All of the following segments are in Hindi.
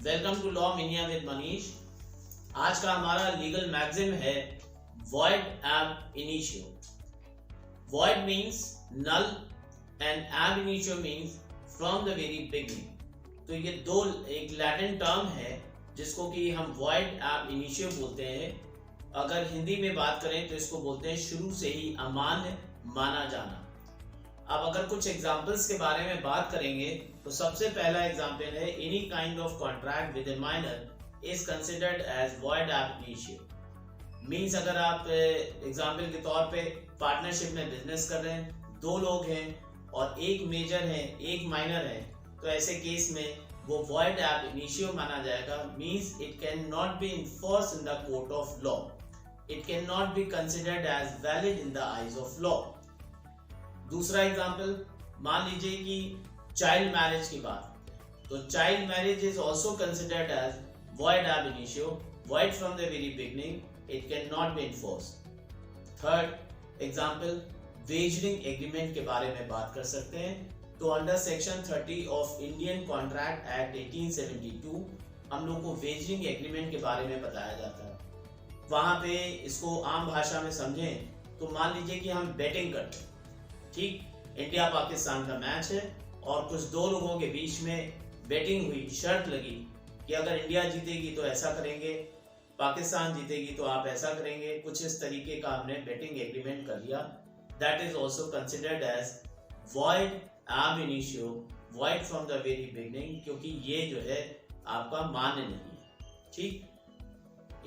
Welcome to law Minia with Manish. आज का हमारा लीगल मैगजिम है void ab initio। void means null and ab initio means from the very beginning। तो ये दो एक लैटिन टर्म है जिसको कि हम void ab initio बोलते हैं। अगर हिंदी में बात करें तो इसको बोलते हैं शुरू से ही अमान्य माना जाना। अब अगर कुछ एग्जांपल्स के बारे में बात करेंगे तो सबसे पहला एग्जांपल है any kind of contract with a minor is considered as void ab initio। Means अगर आप एग्जांपल के तौर पे पार्टनरशिप में बिजनेस कर रहे हैं, दो लोग हैं और एक मेजर है एक माइनर है, तो ऐसे केस में वो void ab initio माना जाएगा। Means it can not be enforce in the court of law, it can not be considered as valid in the eyes of law. दूसरा एग्जाम्पल, मान लीजिए कि चाइल्ड मैरिज की बात है, तो child marriage is also considered as void ab initio, void from the very beginning, it cannot be enforced। Third example, wagering agreement के बारे में बात कर सकते हैं। तो under section 30 of Indian contract act 1872 हम लोग को वेजरिंग एग्रीमेंट के बारे में बताया जाता है। वहां पे इसको आम भाषा में समझें तो मान लीजिए कि हम बैटिंग करते हैं, ठीक, इंडिया पाकिस्तान का मैच है और कुछ दो लोगों के बीच में बैटिंग हुई, शर्त लगी कि अगर इंडिया जीतेगी तो ऐसा करेंगे, पाकिस्तान जीतेगी तो आप ऐसा करेंगे। कुछ इस तरीके का हमने बैटिंग एग्रीमेंट कर लिया। That is also considered as void ab initio, void from the very beginning, क्योंकि ये जो है आपका मान्य नहीं है। ठीक,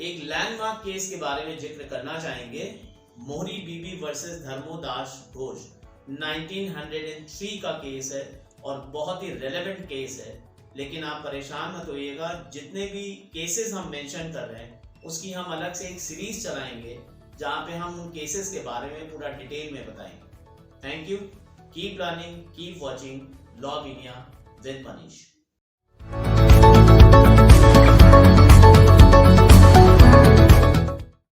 एक लैंडमार्क केस के बारे में जिक्र करना चाहेंगे। मोहरी बीबी वर्सेस धर्मोदास घोष 1903 का केस है और बहुत ही रेलेवेंट केस है। लेकिन आप परेशान मत होइएगा, जितने भी केसेस हम मेंशन कर रहे हैं उसकी हम अलग से एक सीरीज चलाएंगे जहां पे हम उन केसेस के बारे में पूरा डिटेल में बताएंगे। Thank you, keep learning, keep watching law Minia with Manish.